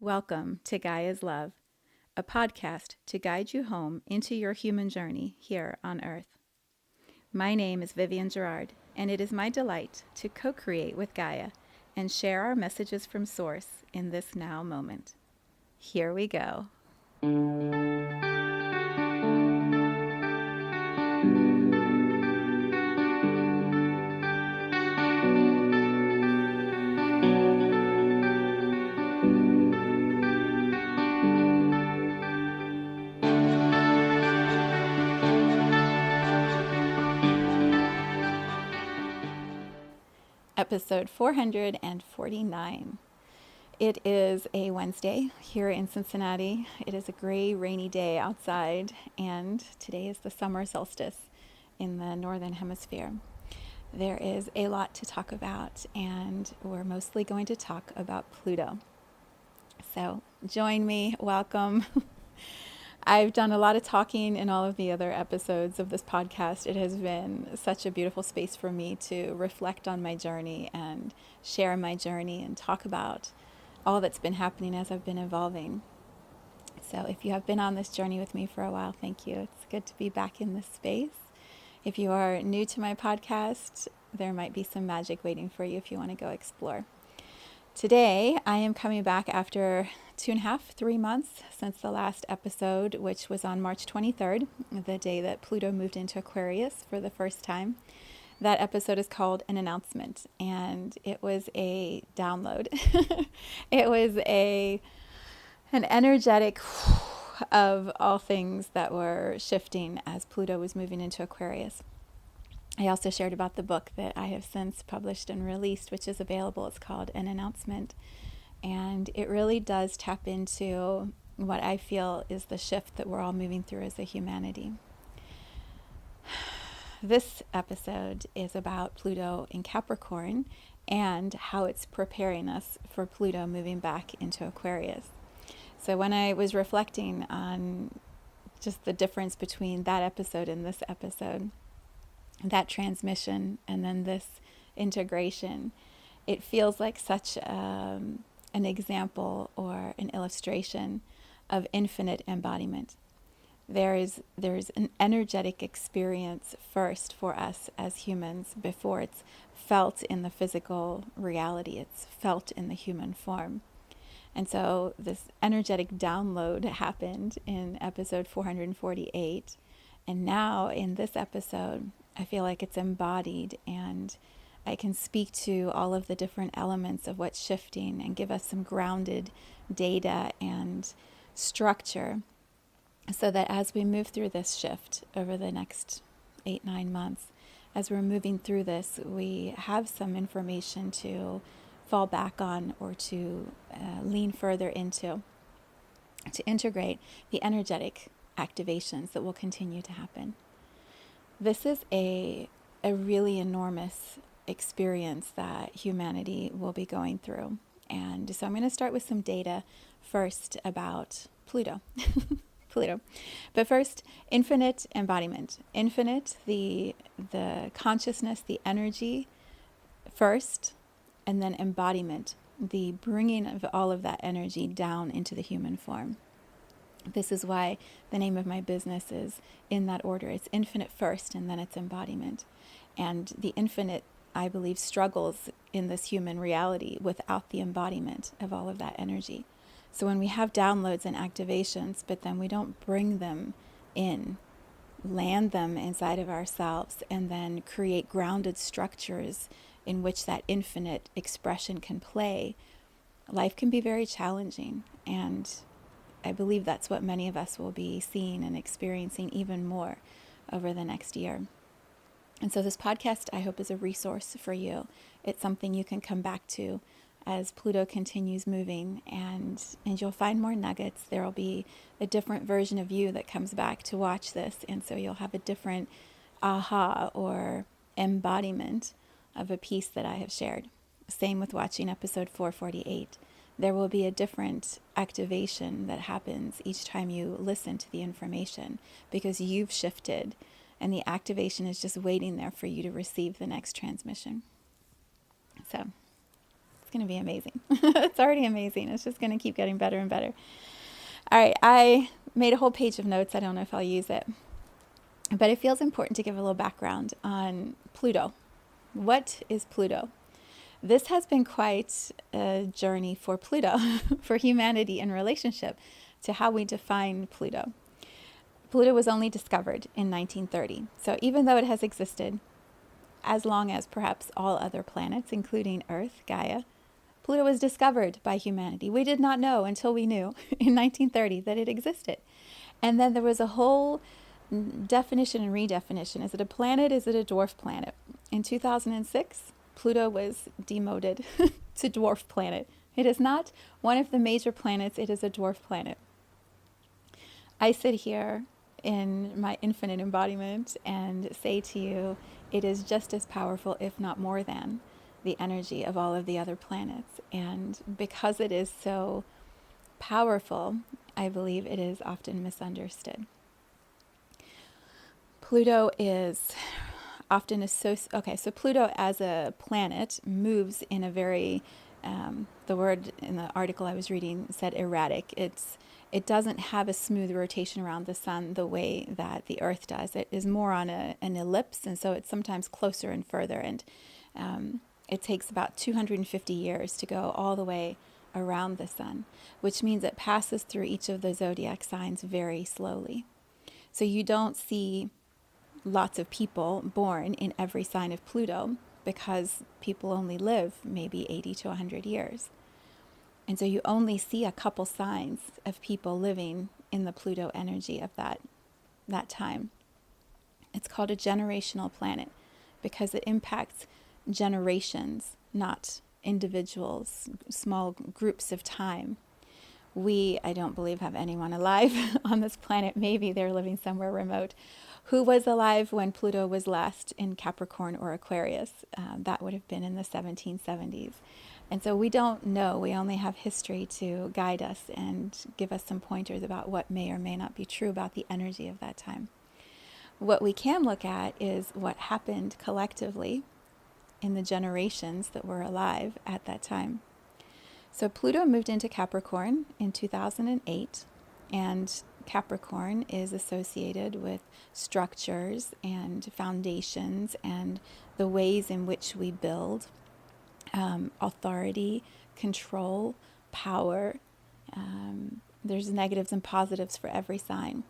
Welcome to Gaia's Love, a podcast to guide you home into your human journey here on Earth. My name is Vivienne Gerard, and it is my delight to co-create with Gaia and share our messages from Source in this now moment. Here we go. Episode 449. It is a Wednesday here in Cincinnati. It is a gray, rainy day outside, and today is the summer solstice in the Northern Hemisphere. There is a lot to talk about, and we're mostly going to talk about Pluto. So join me, welcome. I've done a lot of talking in all of the other episodes of this podcast. It has been such a beautiful space for me to reflect on my journey and share my journey and talk about all that's been happening as I've been evolving. So if you have been on this journey with me for a while, thank you. It's good to be back in this space. If you are new to my podcast, there might be some magic waiting for you if you want to go explore. Today, I am coming back after 3 months since the last episode, which was on March 23rd, the day that Pluto moved into Aquarius for the first time. That episode is called An Announcement, and it was a download. It was an energetic of all things that were shifting as Pluto was moving into Aquarius. I also shared about the book that I have since published and released, which is available. It's called An Announcement. And it really does tap into what I feel is the shift that we're all moving through as a humanity. This episode is about Pluto in Capricorn and how it's preparing us for Pluto moving back into Aquarius. So when I was reflecting on just the difference between that episode and this episode, that transmission and then this integration, it feels like such an example or an illustration of infinite embodiment. There's an energetic experience first for us as humans before it's felt in the physical reality. It's felt in the human form. And so this energetic download happened in episode 448. And now in this episode, I feel like it's embodied, and I can speak to all of the different elements of what's shifting and give us some grounded data and structure so that as we move through this shift over the next 8-9 months, as we're moving through this, we have some information to fall back on or to lean further into, to integrate the energetic activations that will continue to happen. This is a really enormous experience that humanity will be going through. And so I'm going to start with some data first about Pluto. Pluto. But first, infinite embodiment. Infinite, the consciousness, the energy first, and then embodiment, the bringing of all of that energy down into the human form. This is why the name of my business is in that order. It's infinite first, and then it's embodiment. And the infinite, I believe, struggles in this human reality without the embodiment of all of that energy. So when we have downloads and activations, but then we don't bring them in, land them inside of ourselves, and then create grounded structures in which that infinite expression can play, life can be very challenging. And I believe that's what many of us will be seeing and experiencing even more over the next year. And so this podcast, I hope, is a resource for you. It's something you can come back to as Pluto continues moving, and you'll find more nuggets. There will be a different version of you that comes back to watch this, and so you'll have a different aha or embodiment of a piece that I have shared. Same with watching episode 448. There will be a different activation that happens each time you listen to the information because you've shifted, and the activation is just waiting there for you to receive the next transmission. So going to be amazing. It's already amazing. It's just going to keep getting better and better. All right, I made a whole page of notes. I don't know if I'll use it, but it feels important to give a little background on Pluto. What is Pluto? This has been quite a journey for Pluto, for humanity in relationship to how we define Pluto. Pluto was only discovered in 1930. So even though it has existed as long as perhaps all other planets, including Earth, Gaia, Pluto was discovered by humanity. We did not know until we knew in 1930 that it existed. And then there was a whole definition and redefinition. Is it a planet? Is it a dwarf planet? In 2006, Pluto was demoted to dwarf planet. It is not one of the major planets. It is a dwarf planet. I sit here in my infinite embodiment and say to you, it is just as powerful, if not more than, the energy of all of the other planets. And because it is so powerful, I believe it is often misunderstood. Pluto is often associated, so Pluto as a planet moves in a very, the word in the article I was reading said erratic. It doesn't have a smooth rotation around the sun the way that the Earth does. It is more on an ellipse, and so it's sometimes closer and further. And it takes about 250 years to go all the way around the sun, which means it passes through each of the zodiac signs very slowly. So you don't see lots of people born in every sign of Pluto because people only live maybe 80 to 100 years. And so you only see a couple signs of people living in the Pluto energy of that time. It's called a generational planet because it impacts generations, not individuals, small groups of time. I don't believe, have anyone alive on this planet. Maybe they're living somewhere remote. Who was alive when Pluto was last in Capricorn or Aquarius? That would have been in the 1770s. And so we don't know. We only have history to guide us and give us some pointers about what may or may not be true about the energy of that time. What we can look at is what happened collectively in the generations that were alive at that time. So Pluto moved into Capricorn in 2008, and Capricorn is associated with structures and foundations and the ways in which we build, authority, control, power. There's negatives and positives for every sign.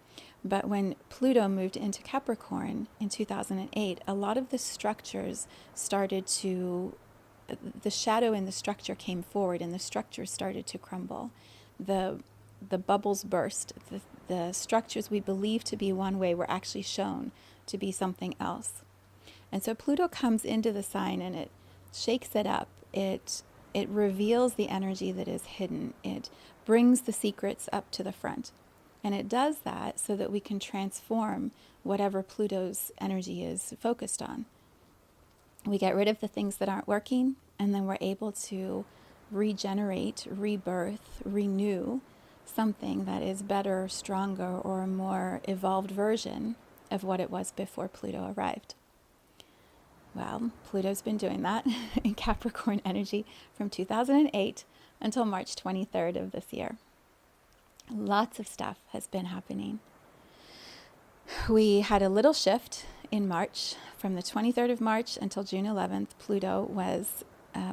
But when Pluto moved into Capricorn in 2008, a lot of the structures started to, the shadow in the structure came forward and the structure started to crumble. The bubbles burst. The structures we believed to be one way were actually shown to be something else. And so Pluto comes into the sign and it shakes it up. It reveals the energy that is hidden. It brings the secrets up to the front. And it does that so that we can transform whatever Pluto's energy is focused on. We get rid of the things that aren't working, and then we're able to regenerate, rebirth, renew something that is better, stronger, or a more evolved version of what it was before Pluto arrived. Well, Pluto's been doing that in Capricorn energy from 2008 until March 23rd of this year. Lots of stuff has been happening. We had a little shift in March. From the 23rd of March until June 11th, Pluto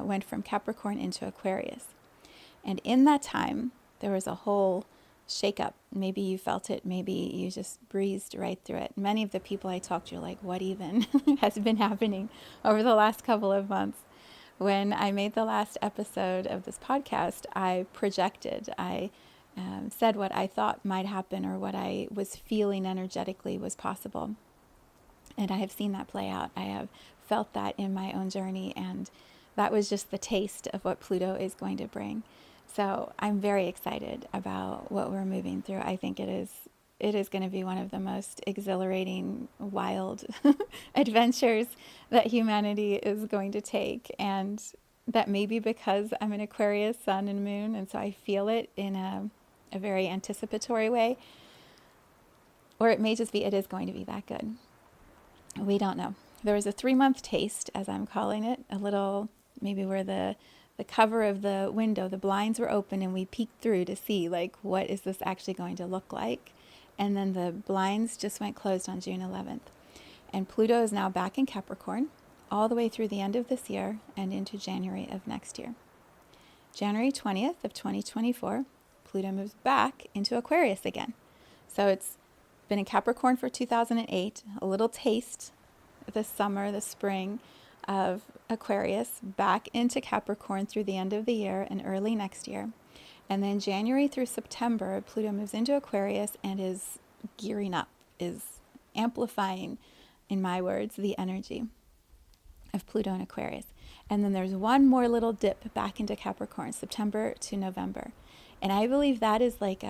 went from Capricorn into Aquarius. And in that time, there was a whole shakeup. Maybe you felt it. Maybe you just breezed right through it. Many of the people I talked to are like, what even has been happening over the last couple of months? When I made the last episode of this podcast, I projected. I said what I thought might happen or what I was feeling energetically was possible. And I have seen that play out. I have felt that in my own journey, and that was just the taste of what Pluto is going to bring. So I'm very excited about what we're moving through. I think it is going to be one of the most exhilarating, wild adventures that humanity is going to take. And that may be because I'm an Aquarius sun and moon, and so I feel it in a very anticipatory way. Or it may just be it is going to be that good. We don't know. There was a 3-month taste, as I'm calling it, a little, maybe where the the cover of the window, the blinds were open, and we peeked through to see, like, what is this actually going to look like? And then the blinds just went closed on June 11th. And Pluto is now back in Capricorn all the way through the end of this year and into January of next year. January 20th of 2024, Pluto moves back into Aquarius again. So it's been in Capricorn for 2008, a little taste this summer, this spring, of Aquarius, back into Capricorn through the end of the year and early next year. And then January through September, Pluto moves into Aquarius and is gearing up, is amplifying, in my words, the energy of Pluto in Aquarius. And then there's one more little dip back into Capricorn, September to November. And I believe that is like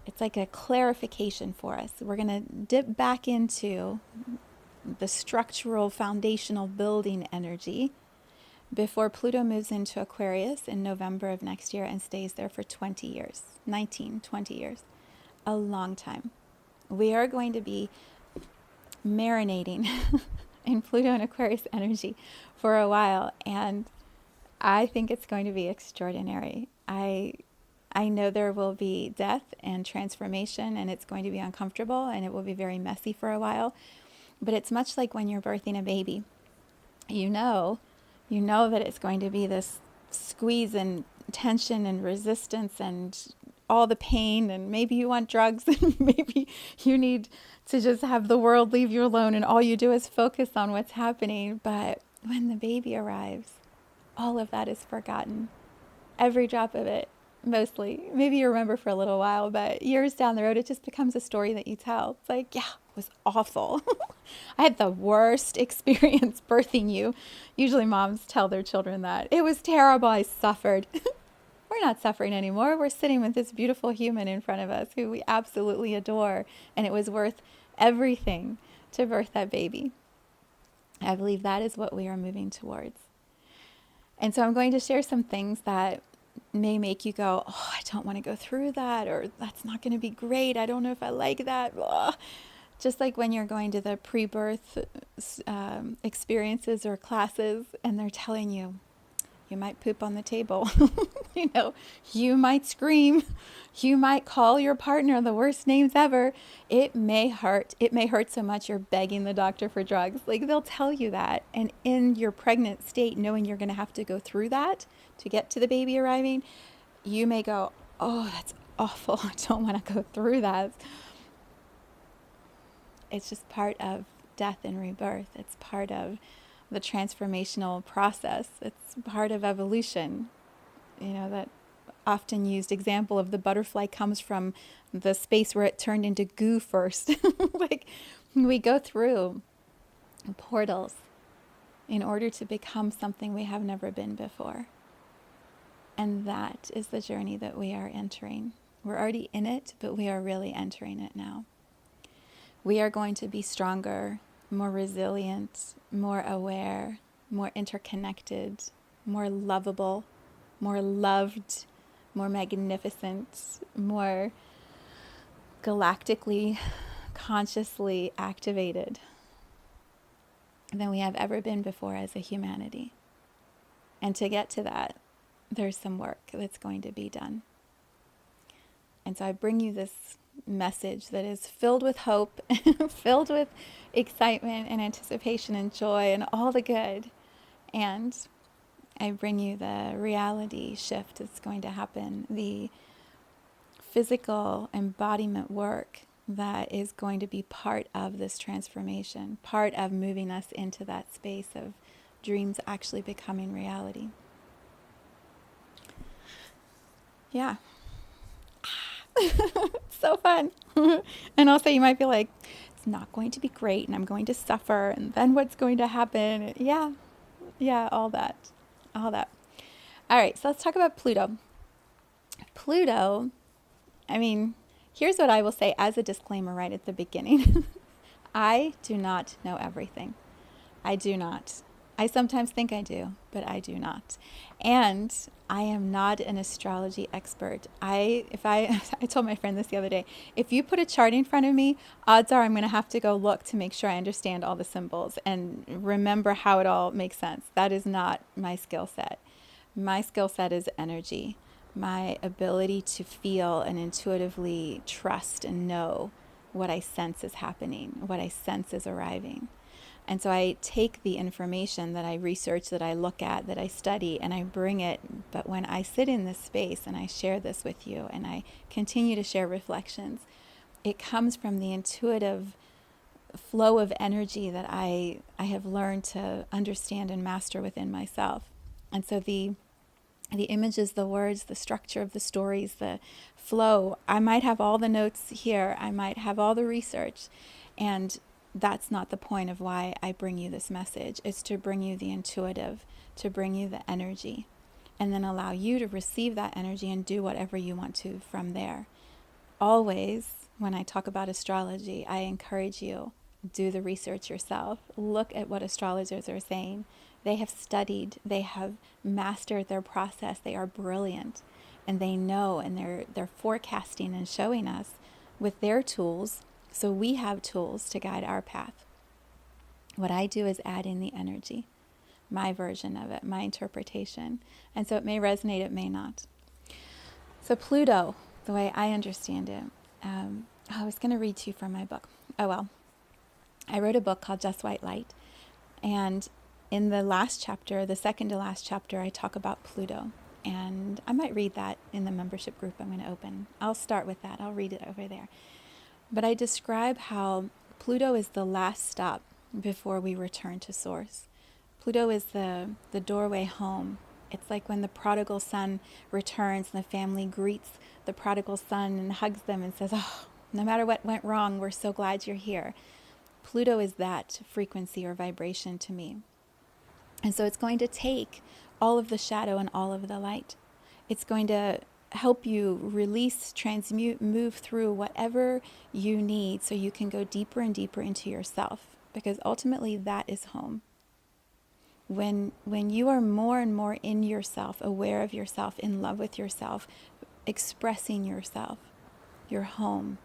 it's like a clarification for us. We're going to dip back into the structural, foundational building energy before Pluto moves into Aquarius in November of next year and stays there for 20 years, 20 years, a long time. We are going to be marinating in Pluto and Aquarius energy for a while, and I think it's going to be extraordinary. I know there will be death and transformation, and it's going to be uncomfortable, and it will be very messy for a while. But it's much like when you're birthing a baby. You know that it's going to be this squeeze and tension and resistance and all the pain, and maybe you want drugs, and maybe you need to just have the world leave you alone, and all you do is focus on what's happening. But when the baby arrives, all of that is forgotten. Every drop of it. Mostly. Maybe you remember for a little while, but years down the road, it just becomes a story that you tell. It's like, yeah, it was awful. I had the worst experience birthing you. Usually moms tell their children that. It was terrible. I suffered. We're not suffering anymore. We're sitting with this beautiful human in front of us who we absolutely adore. And it was worth everything to birth that baby. I believe that is what we are moving towards. And so I'm going to share some things that may make you go, oh, I don't want to go through that, or that's not going to be great. I don't know if I like that. Ugh. Just like when you're going to the pre-birth experiences or classes, and they're telling you, you might poop on the table. You might scream. You might call your partner the worst names ever. It may hurt. It may hurt so much you're begging the doctor for drugs. Like, they'll tell you that. And in your pregnant state, knowing you're going to have to go through that to get to the baby arriving, you may go, oh, that's awful. I don't want to go through that. It's just part of death and rebirth. It's part of the transformational process. It's part of evolution. That often used example of the butterfly comes from the space where it turned into goo first. Like, we go through portals in order to become something we have never been before. And that is the journey that we are entering. We're already in it, but we are really entering it now. We are going to be stronger, more resilient, more aware, more interconnected, more lovable, more loved, more magnificent, more galactically, consciously activated than we have ever been before as a humanity. And to get to that, there's some work that's going to be done. And so I bring you this message that is filled with hope, filled with excitement and anticipation and joy and all the good. And I bring you the reality shift that's going to happen, the physical embodiment work that is going to be part of this transformation, part of moving us into that space of dreams actually becoming reality. Yeah. So fun. And also you might be like, it's not going to be great and I'm going to suffer and then what's going to happen? Yeah, all that. All right, so let's talk about Pluto. Pluto, here's what I will say as a disclaimer right at the beginning. I do not know everything. I do not. I sometimes think I do, but I do not. And I am not an astrology expert. I told my friend this the other day, if you put a chart in front of me, odds are I'm going to have to go look to make sure I understand all the symbols and remember how it all makes sense. That is not my skill set. My skill set is energy, my ability to feel and intuitively trust and know what I sense is happening, what I sense is arriving. And so I take the information that I research, that I look at, that I study, and I bring it. But when I sit in this space and I share this with you and I continue to share reflections, it comes from the intuitive flow of energy that I have learned to understand and master within myself. And so the images, the words, the structure of the stories, the flow, I might have all the notes here, I might have all the research, and that's not the point of why I bring you this message. It's to bring you the intuitive, to bring you the energy, and then allow you to receive that energy and do whatever you want to from there. Always, when I talk about astrology, I encourage you, do the research yourself. Look at what astrologers are saying. They have studied, they have mastered their process, they are brilliant, and they know, and they're forecasting and showing us with their tools. So we have tools to guide our path. What I do is add in the energy, my version of it, my interpretation. And so it may resonate, it may not. So Pluto, the way I understand it, I was going to read to you from my book. Oh well. I wrote a book called Just White Light. And in the last chapter, the second to last chapter, I talk about Pluto. And I might read that in the membership group I'm going to open. I'll start with that. I'll read it over there. But I describe how Pluto is the last stop before we return to Source. Pluto is the doorway home. It's like when the prodigal son returns and the family greets the prodigal son and hugs them and says, "Oh, no matter what went wrong, we're so glad you're here." Pluto is that frequency or vibration to me. And so it's going to take all of the shadow and all of the light. It's going to help you release, transmute, move through whatever you need so you can go deeper and deeper into yourself, because ultimately that is home. When you are more and more in yourself, aware of yourself, in love with yourself, expressing yourself, you're home.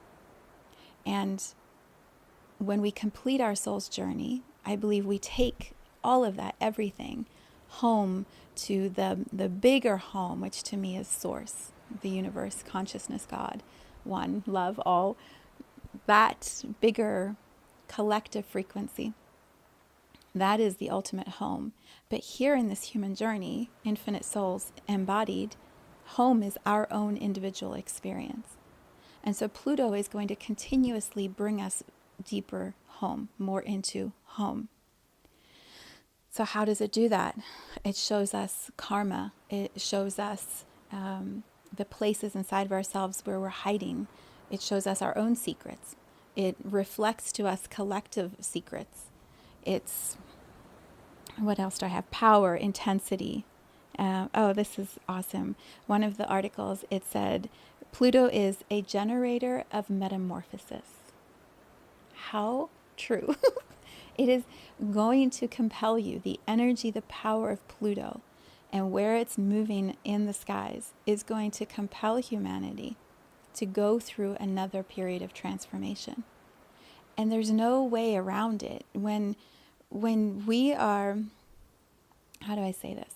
And when we complete our soul's journey, I believe we take all of that, everything, home to the bigger home, which to me is Source, the universe, consciousness, God, one, love, all, that bigger collective frequency. That is the ultimate home. But here in this human journey, infinite souls embodied, home is our own individual experience. And so Pluto is going to continuously bring us deeper home, more into home. So how does it do that? It shows us karma. It shows us the places inside of ourselves where we're hiding. It shows us our own secrets. It reflects to us collective secrets. It's, what else do I have? Power, intensity. This is awesome. One of the articles, it said, Pluto is a generator of metamorphosis. How true. It is going to compel you. The energy, the power of Pluto and where it's moving in the skies is going to compel humanity to go through another period of transformation. And there's no way around it. When we are, how do I say this?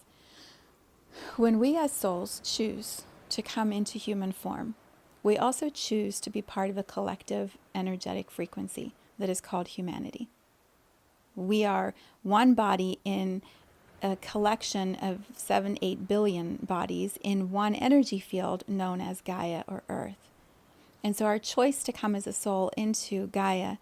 When we as souls choose to come into human form, we also choose to be part of a collective energetic frequency that is called humanity. We are one body in a collection of 7-8 billion bodies in one energy field known as Gaia or Earth. And so our choice to come as a soul into Gaia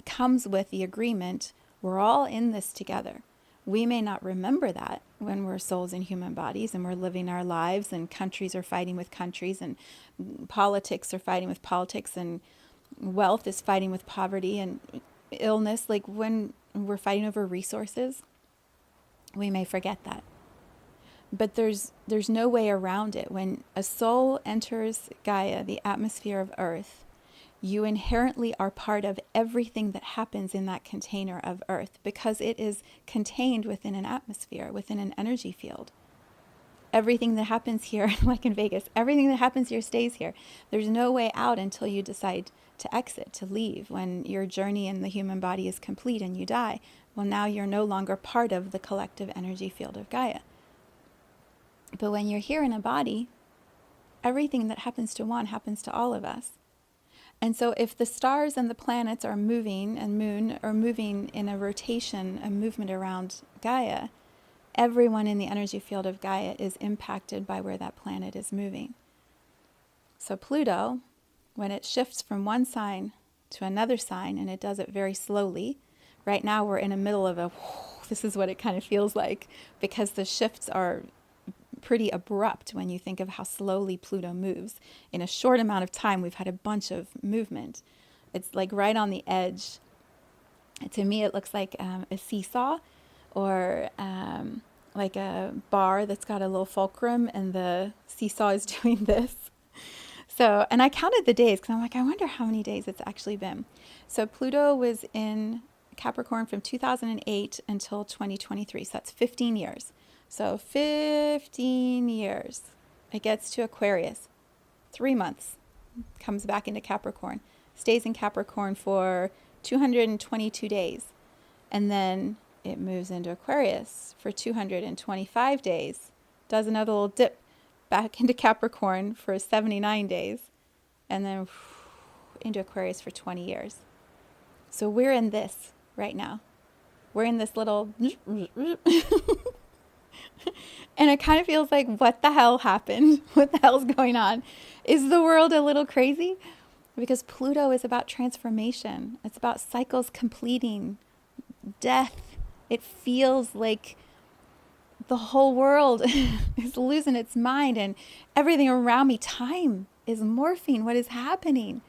comes with the agreement, we're all in this together. We may not remember that when we're souls in human bodies and we're living our lives and countries are fighting with countries and politics are fighting with politics and wealth is fighting with poverty and illness. Like when we're fighting over resources, we may forget that. But there's no way around it. When a soul enters Gaia, the atmosphere of Earth, you inherently are part of everything that happens in that container of Earth because it is contained within an atmosphere, within an energy field. Everything that happens here, like in Vegas, everything that happens here stays here. There's no way out until you decide to exit, to leave. When your journey in the human body is complete and you die, well, now you're no longer part of the collective energy field of Gaia. But when you're here in a body, everything that happens to one happens to all of us. And so if the stars and the planets are moving and moon are moving in a rotation, a movement around Gaia, everyone in the energy field of Gaia is impacted by where that planet is moving. So Pluto, when it shifts from one sign to another sign, and it does it very slowly, right now we're in the middle of this is what it kind of feels like, because the shifts are pretty abrupt when you think of how slowly Pluto moves. In a short amount of time, we've had a bunch of movement. It's like right on the edge. To me, it looks like a seesaw, or like a bar that's got a little fulcrum and the seesaw is doing this. So, and I counted the days because I'm like, I wonder how many days it's actually been. So Pluto was in Capricorn from 2008 until 2023. So that's 15 years. So 15 years. It gets to Aquarius. 3 months. Comes back into Capricorn. Stays in Capricorn for 222 days. And then it moves into Aquarius for 225 days. Does another little dip back into Capricorn for 79 days. And then into Aquarius for 20 years. So we're in this right now. We're in this little... And it kind of feels like, what the hell happened? What the hell's going on? Is the world a little crazy? Because Pluto is about transformation. It's about cycles completing, death. It feels like the whole world is losing its mind and everything around me. Time is morphing. What is happening?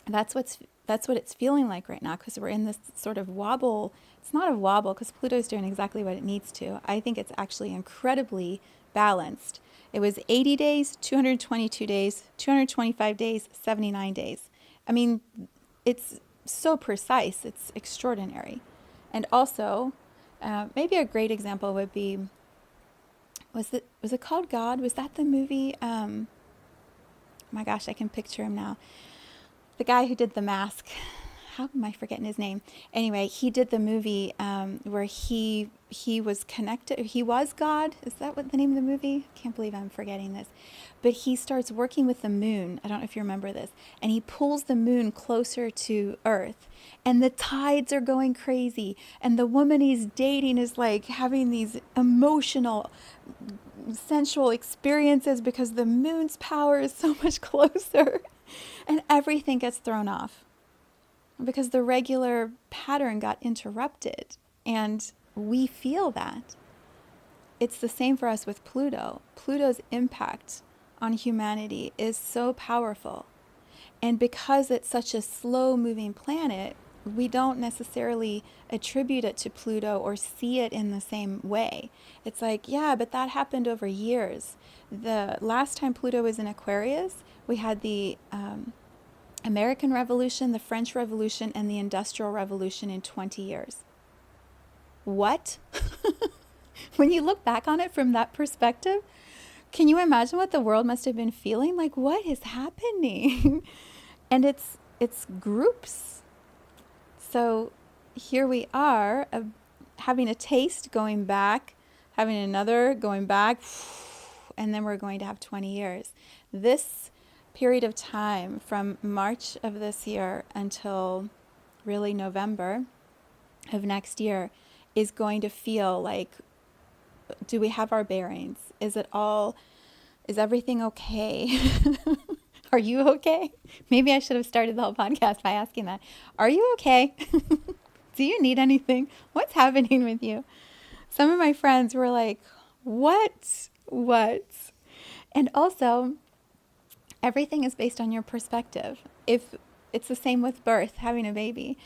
That's what it's feeling like right now, because we're in this sort of wobble. It's not a wobble because Pluto's doing exactly what it needs to. I think it's actually incredibly balanced. It was 80 days, 222 days, 225 days, 79 days. I mean, it's so precise. It's extraordinary. And also, maybe a great example would be, was it called God? Was that the movie? Oh my gosh, I can picture him now. The guy who did The Mask. How am I forgetting his name? Anyway, he did the movie where he was connected. He was God. Is that what the name of the movie? Can't believe I'm forgetting this. But he starts working with the moon. I don't know if you remember this. And he pulls the moon closer to Earth. And the tides are going crazy. And the woman he's dating is like having these emotional, sensual experiences because the moon's power is so much closer. And everything gets thrown off because the regular pattern got interrupted, and we feel that. It's the same for us with Pluto. Pluto's impact on humanity is so powerful. And because it's such a slow-moving planet, we don't necessarily attribute it to Pluto or see it in the same way. It's like, yeah, but that happened over years. The last time Pluto was in Aquarius, we had the American Revolution, the French Revolution, and the Industrial Revolution in 20 years. What? When you look back on it from that perspective, can you imagine what the world must have been feeling? Like, what is happening? And it's groups. So here we are, having a taste, going back, having another, going back, and then we're going to have 20 years. This period of time from March of this year until really November of next year is going to feel like, do we have our bearings? Is everything okay? Are you okay? Maybe I should have started the whole podcast by asking that. Are you okay? Do you need anything? What's happening with you? Some of my friends were like, what? And also, everything is based on your perspective. If it's the same with birth, having a baby.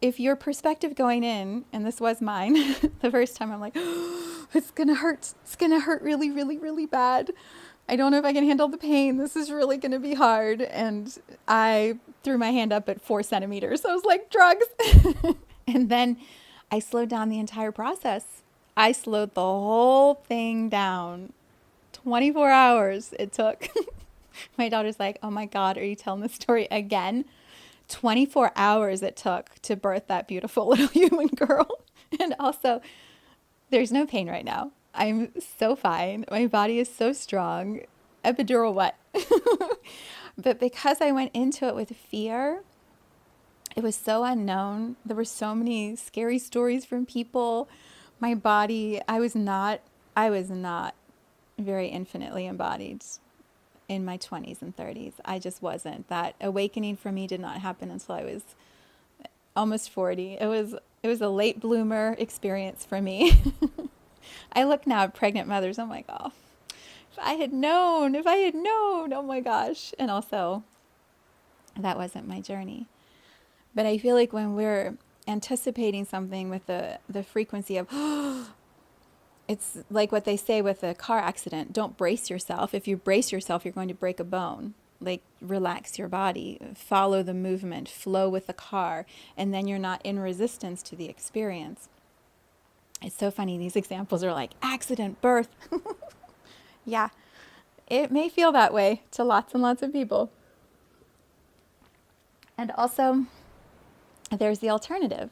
If your perspective going in, and this was mine, the first time I'm like, oh, it's going to hurt. It's going to hurt really, really, really bad. I don't know if I can handle the pain. This is really going to be hard. And I threw my hand up at 4 centimeters. I was like, drugs. And then I slowed down the entire process. I slowed the whole thing down. 24 hours it took. My daughter's like, oh my God, are you telling this story again? 24 hours it took to birth that beautiful little human girl. And also, there's no pain right now. I'm so fine. My body is so strong. Epidural what? But because I went into it with fear, it was so unknown. There were so many scary stories from people. My body, I was not very infinitely embodied in my 20s and 30s. I just wasn't. That awakening for me did not happen until I was almost 40. It was a late bloomer experience for me. I look now at pregnant mothers, I'm like, oh, if I had known, oh my gosh. And also, that wasn't my journey. But I feel like when we're anticipating something with the frequency of, it's like what they say with a car accident, don't brace yourself. If you brace yourself, you're going to break a bone. Like, relax your body, follow the movement, flow with the car, and then you're not in resistance to the experience. It's so funny. These examples are like accident, birth. Yeah, it may feel that way to lots and lots of people. And also, there's the alternative.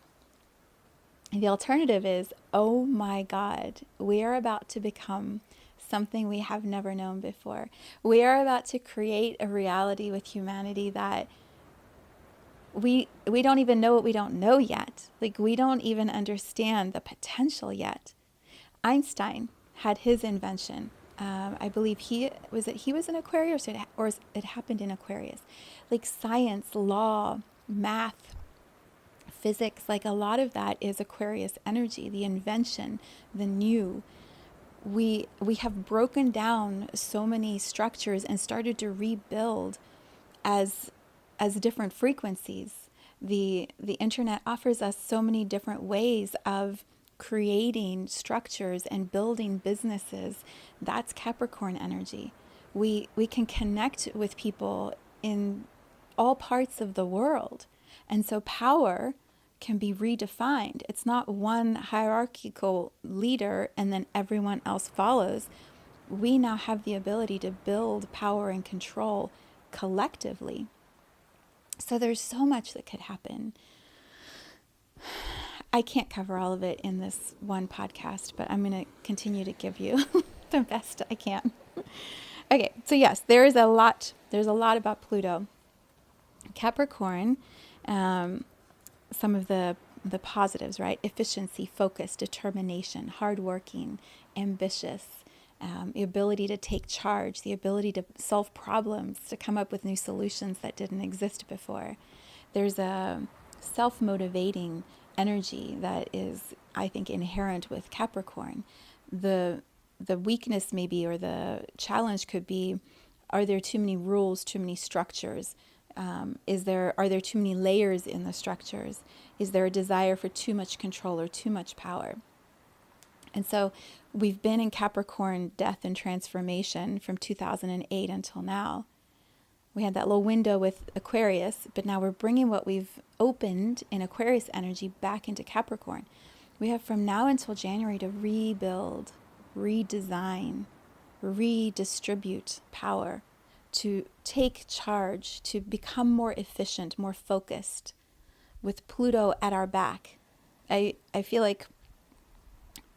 The alternative is, oh my God, we are about to become something we have never known before. We are about to create a reality with humanity that we don't even know what we don't know yet. Like, we don't even understand the potential yet. Einstein had his invention. I believe he was in Aquarius, or it happened in Aquarius. Like, science, law, math, physics, like a lot of that is Aquarius energy, the invention, the new. We have broken down so many structures and started to rebuild as different frequencies. The internet offers us so many different ways of creating structures and building businesses. That's Capricorn energy. We can connect with people in all parts of the world. And so power can be redefined. It's not one hierarchical leader and then everyone else follows. We now have the ability to build power and control collectively. So there's so much that could happen. I can't cover all of it in this one podcast, but I'm going to continue to give you the best I can. Okay, so yes, there's a lot about Pluto. Capricorn, some of the positives, right? Efficiency, focus, determination, hardworking, ambitious, the ability to take charge, the ability to solve problems, to come up with new solutions that didn't exist before. There's a self-motivating energy that is, I think, inherent with Capricorn. The weakness maybe, or the challenge could be, are there too many rules, too many structures? Are there too many layers in the structures? Is there a desire for too much control or too much power? And so we've been in Capricorn death and transformation from 2008 until now. We had that little window with Aquarius, but now we're bringing what we've opened in Aquarius energy back into Capricorn. We have from now until January to rebuild, redesign, redistribute power, to take charge, to become more efficient, more focused, with Pluto at our back. I feel like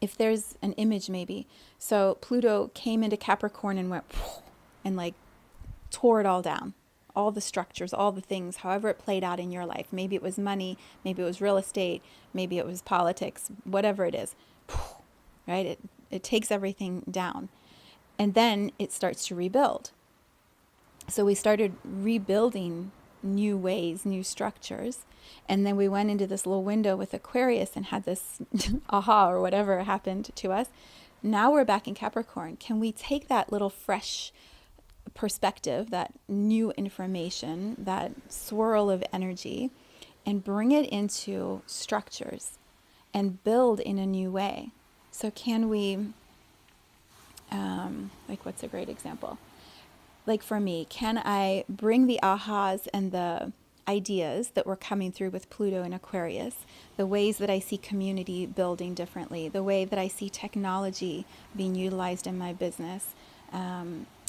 if there's an image maybe, so Pluto came into Capricorn and went and like tore it all down, all the structures, all the things, however it played out in your life. Maybe it was money, maybe it was real estate, maybe it was politics, whatever it is, right? It takes everything down, and then it starts to rebuild. So we started rebuilding new ways, new structures. And then we went into this little window with Aquarius and had this aha, or whatever happened to us. Now we're back in Capricorn. Can we take that little fresh perspective, that new information, that swirl of energy, and bring it into structures and build in a new way? So can we, what's a great example? Like for me, can I bring the ahas and the ideas that were coming through with Pluto and Aquarius, the ways that I see community building differently, the way that I see technology being utilized in my business,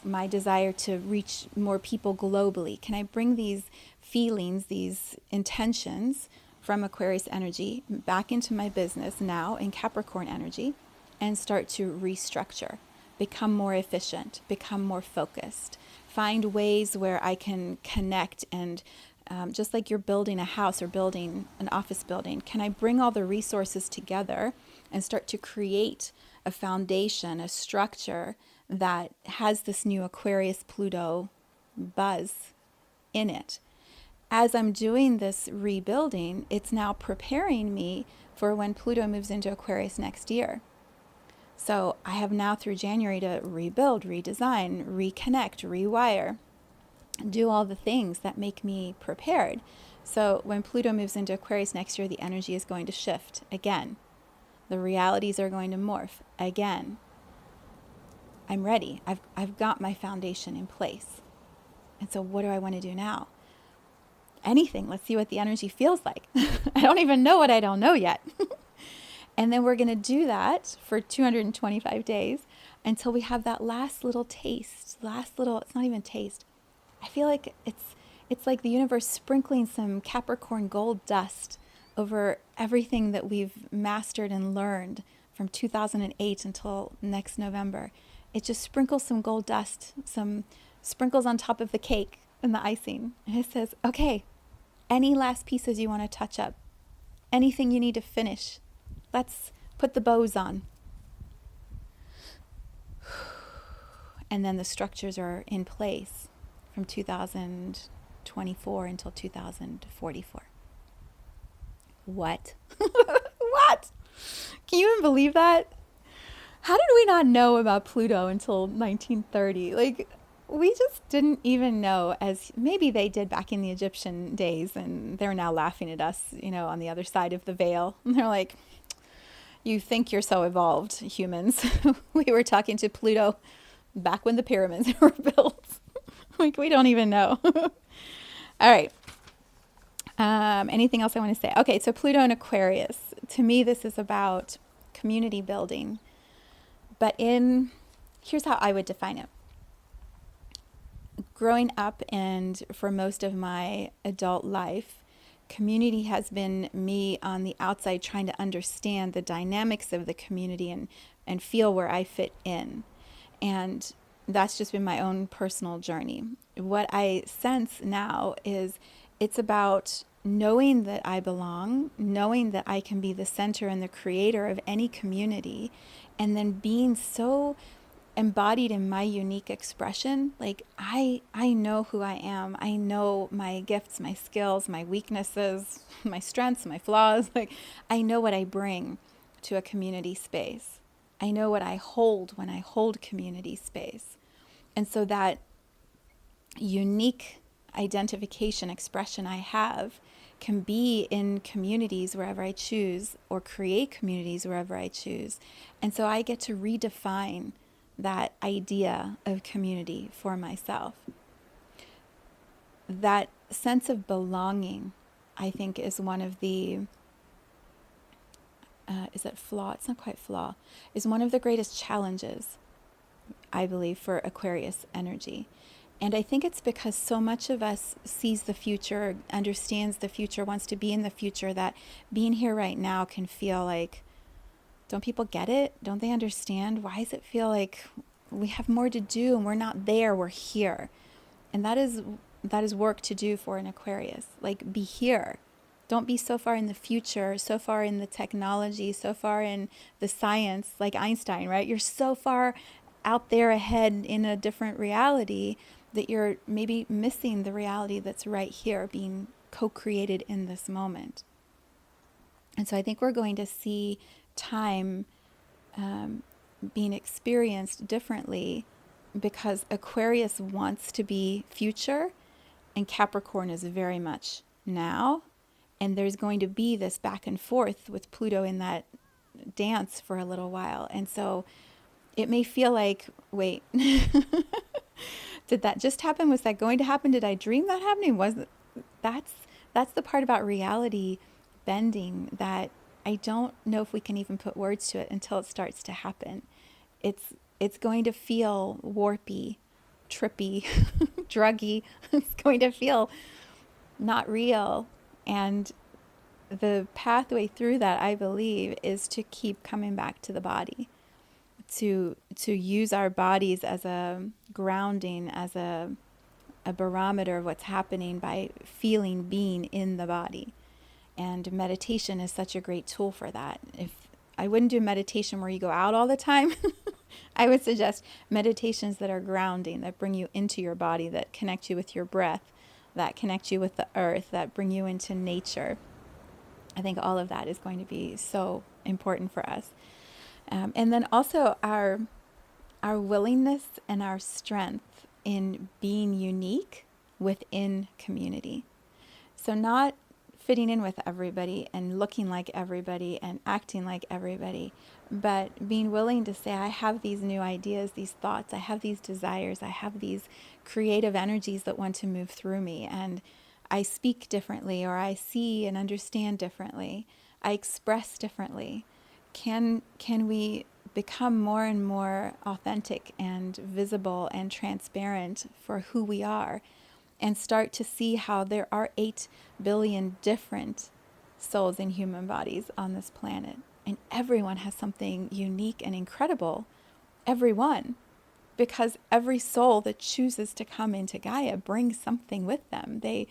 my desire to reach more people globally? Can I bring these feelings, these intentions from Aquarius energy back into my business now in Capricorn energy, and start to restructure, become more efficient, become more focused, find ways where I can connect and just like you're building a house or building an office building, can I bring all the resources together and start to create a foundation, a structure that has this new Aquarius Pluto buzz in it? As I'm doing this rebuilding, it's now preparing me for when Pluto moves into Aquarius next year. So I have now through January to rebuild, redesign, reconnect, rewire, do all the things that make me prepared. So when Pluto moves into Aquarius next year, the energy is going to shift again. The realities are going to morph again. I'm ready. I've got my foundation in place. And so what do I want to do now? Anything. Let's see what the energy feels like. I don't even know what I don't know yet. And then we're going to do that for 225 days until we have that last little taste, it's not even taste. I feel like it's like the universe sprinkling some Capricorn gold dust over everything that we've mastered and learned from 2008 until next November. It just sprinkles some gold dust, some sprinkles on top of the cake and the icing. And it says, okay, any last pieces you want to touch up, anything you need to finish, let's put the bows on. And then the structures are in place from 2024 until 2044. What? What? Can you even believe that? How did we not know about Pluto until 1930? Like, we just didn't even know, as maybe they did back in the Egyptian days, and they're now laughing at us, on the other side of the veil. And they're like, you think you're so evolved, humans. We were talking to Pluto back when the pyramids were built. Like, we don't even know. All right. Anything else I want to say? Okay, so Pluto and Aquarius. To me, this is about community building. But here's how I would define it. Growing up and for most of my adult life, community has been me on the outside trying to understand the dynamics of the community and feel where I fit in. And that's just been my own personal journey. What I sense now is it's about knowing that I belong, knowing that I can be the center and the creator of any community, and then being so embodied in my unique expression. Like, I know who I am. I know my gifts, my skills, my weaknesses, my strengths, my flaws. Like, I know what I bring to a community space. I know what I hold when I hold community space. And so that unique identification expression I have can be in communities wherever I choose, or create communities wherever I choose. And so I get to redefine that idea of community for myself. That sense of belonging, I think, is one of the, is it flaw? It's not quite flaw. Is one of the greatest challenges, I believe, for Aquarius energy. And I think it's because so much of us sees the future, understands the future, wants to be in the future, that being here right now can feel like, don't people get it? Don't they understand? Why does it feel like we have more to do and we're not there, we're here? And that is work to do for an Aquarius. Like, be here. Don't be so far in the future, so far in the technology, so far in the science, like Einstein, right? You're so far out there ahead in a different reality that you're maybe missing the reality that's right here, being co-created in this moment. And so I think we're going to see time being experienced differently, because Aquarius wants to be future and Capricorn is very much now. And there's going to be this back and forth with Pluto in that dance for a little while. And so it may feel like, wait, did that just happen? Was that going to happen? Did I dream that happening? That's the part about reality bending that I don't know if we can even put words to it until it starts to happen. It's going to feel warpy, trippy, druggy. It's going to feel not real. And the pathway through that, I believe, is to keep coming back to the body. to use our bodies as a grounding, as a barometer of what's happening by feeling being in the body. And meditation is such a great tool for that. If I wouldn't do meditation where you go out all the time, I would suggest meditations that are grounding, that bring you into your body, that connect you with your breath, that connect you with the earth, that bring you into nature. I think all of that is going to be so important for us. And then also our willingness and our strength in being unique within community. So not fitting in with everybody and looking like everybody and acting like everybody, but being willing to say, I have these new ideas, these thoughts, I have these desires, I have these creative energies that want to move through me, and I speak differently, or I see and understand differently, I express differently. Can we become more and more authentic and visible and transparent for who we are, and start to see how there are 8 billion different souls in human bodies on this planet, and everyone has something unique and incredible, everyone, because every soul that chooses to come into Gaia brings something with them. They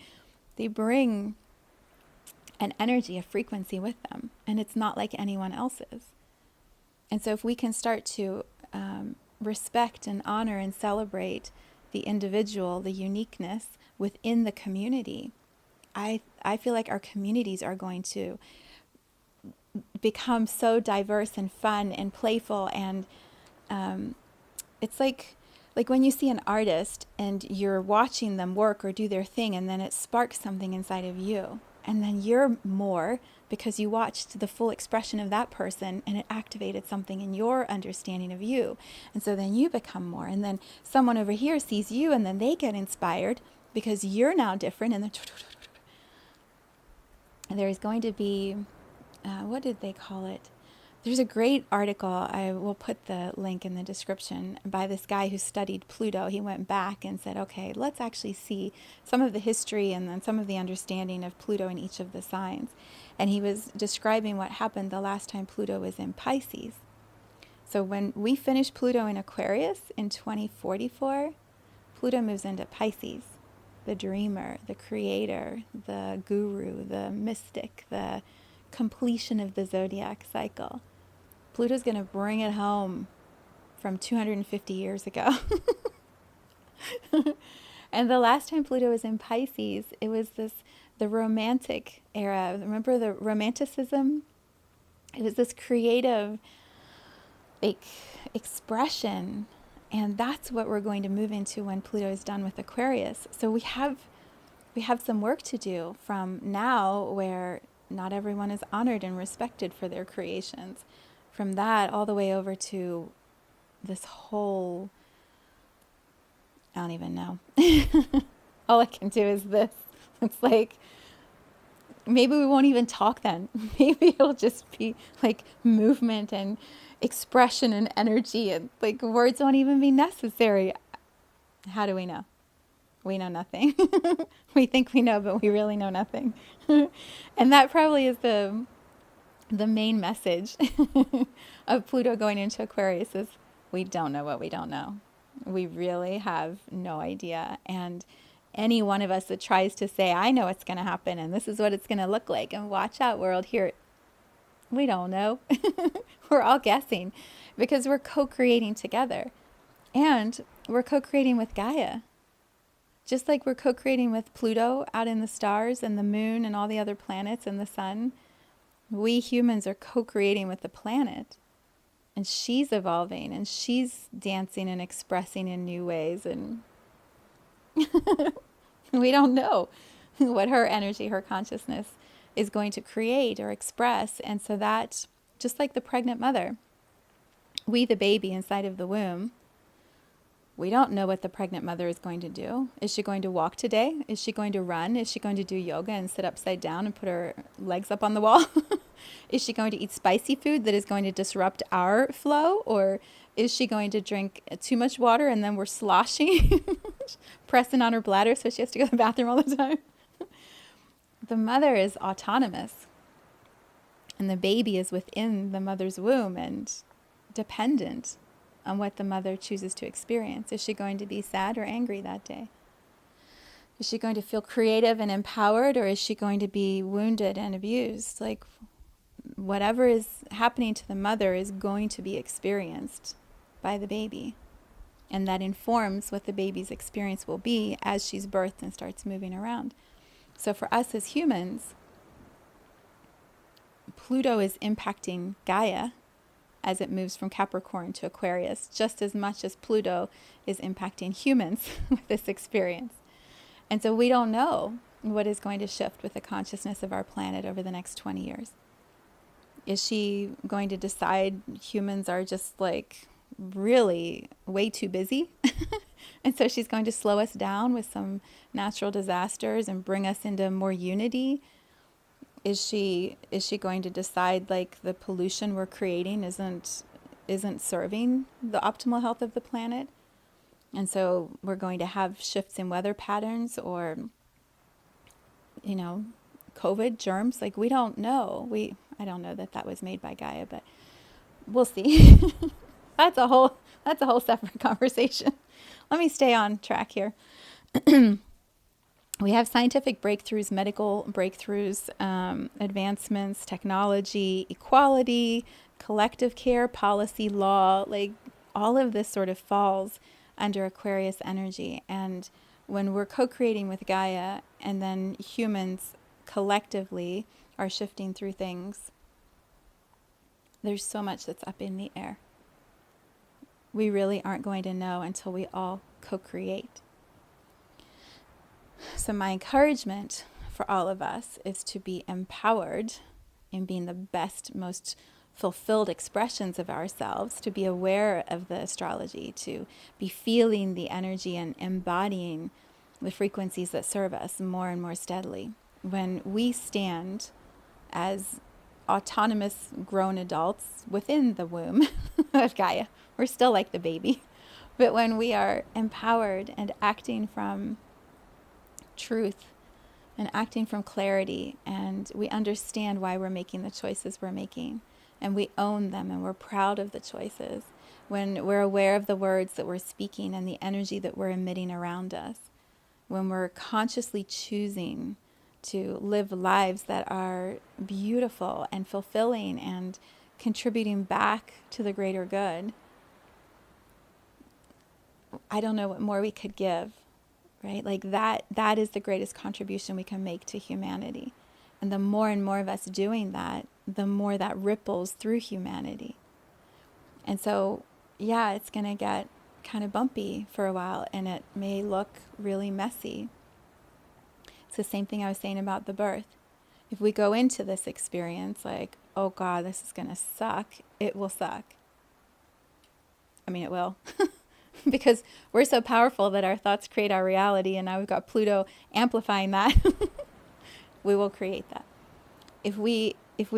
bring an energy, a frequency with them, and it's not like anyone else's. And so if we can start to respect and honor and celebrate the individual, the uniqueness within the community, I feel like our communities are going to become so diverse and fun and playful. And it's like when you see an artist and you're watching them work or do their thing, and then it sparks something inside of you. And then you're more, because you watched the full expression of that person and it activated something in your understanding of you. And so then you become more. And then someone over here sees you and then they get inspired because you're now different. And then there's going to be, what did they call it? There's a great article, I will put the link in the description, by this guy who studied Pluto. He went back and said, okay, let's actually see some of the history and then some of the understanding of Pluto in each of the signs. And he was describing what happened the last time Pluto was in Pisces. So when we finish Pluto in Aquarius in 2044, Pluto moves into Pisces, the dreamer, the creator, the guru, the mystic, the completion of the zodiac cycle. Pluto's going to bring it home from 250 years ago. And the last time Pluto was in Pisces, it was the romantic era. Remember the romanticism? It was this creative expression. And that's what we're going to move into when Pluto is done with Aquarius. So we have some work to do from now, where not everyone is honored and respected for their creations. From that all the way over to this whole, I don't even know. All I can do is this. It's like, maybe we won't even talk then. Maybe it'll just be like movement and expression and energy, and like words won't even be necessary. How do we know? We know nothing. We think we know, but we really know nothing. And that probably is the main message of Pluto going into Aquarius, is we don't know what we don't know. We really have no idea. And any one of us that tries to say, I know what's going to happen and this is what it's going to look like, and watch out world, here, we don't know. We're all guessing, because we're co-creating together. And we're co-creating with Gaia. Just like we're co-creating with Pluto out in the stars and the moon and all the other planets and the sun, we humans are co-creating with the planet. And she's evolving and she's dancing and expressing in new ways. And we don't know what her energy, her consciousness is going to create or express. And so that, just like the pregnant mother, we, the baby inside of the womb, we don't know what the pregnant mother is going to do. Is she going to walk today? Is she going to run? Is she going to do yoga and sit upside down and put her legs up on the wall? Is she going to eat spicy food that is going to disrupt our flow? Or is she going to drink too much water and then we're sloshing, pressing on her bladder so she has to go to the bathroom all the time? The mother is autonomous. And the baby is within the mother's womb and dependent on what the mother chooses to experience. Is she going to be sad or angry that day? Is she going to feel creative and empowered, or is she going to be wounded and abused? Like, whatever is happening to the mother is going to be experienced by the baby. And that informs what the baby's experience will be as she's birthed and starts moving around. So for us as humans, Pluto is impacting Gaia as it moves from Capricorn to Aquarius, just as much as Pluto is impacting humans with this experience. And so we don't know what is going to shift with the consciousness of our planet over the next 20 years. Is she going to decide humans are just like really way too busy? And so she's going to slow us down with some natural disasters and bring us into more unity? Is she going to decide like the pollution we're creating isn't serving the optimal health of the planet? And so we're going to have shifts in weather patterns, or, you know, COVID germs. Like, we don't know. I don't know that was made by Gaia, but we'll see. That's a whole separate conversation. Let me stay on track here. We have scientific breakthroughs, medical breakthroughs, advancements, technology, equality, collective care, policy, law. Like, all of this sort of falls under Aquarius energy. And when we're co-creating with Gaia, and then humans collectively are shifting through things, there's so much that's up in the air. We really aren't going to know until we all co-create. So my encouragement for all of us is to be empowered in being the best, most fulfilled expressions of ourselves, to be aware of the astrology, to be feeling the energy and embodying the frequencies that serve us more and more steadily. When we stand as autonomous grown adults within the womb of Gaia, we're still like the baby. But when we are empowered and acting from truth and acting from clarity, and we understand why we're making the choices we're making, and we own them, and we're proud of the choices, when we're aware of the words that we're speaking and the energy that we're emitting around us, when we're consciously choosing to live lives that are beautiful and fulfilling and contributing back to the greater good, I don't know what more we could give, right? Like that is the greatest contribution we can make to humanity. And the more and more of us doing that, the more that ripples through humanity. And so, yeah, it's going to get kind of bumpy for a while, and it may look really messy. It's the same thing I was saying about the birth. If we go into this experience like, oh God, this is going to suck, it will suck. I mean, it will. Because we're so powerful that our thoughts create our reality, and now we've got Pluto amplifying that. We will create that. If we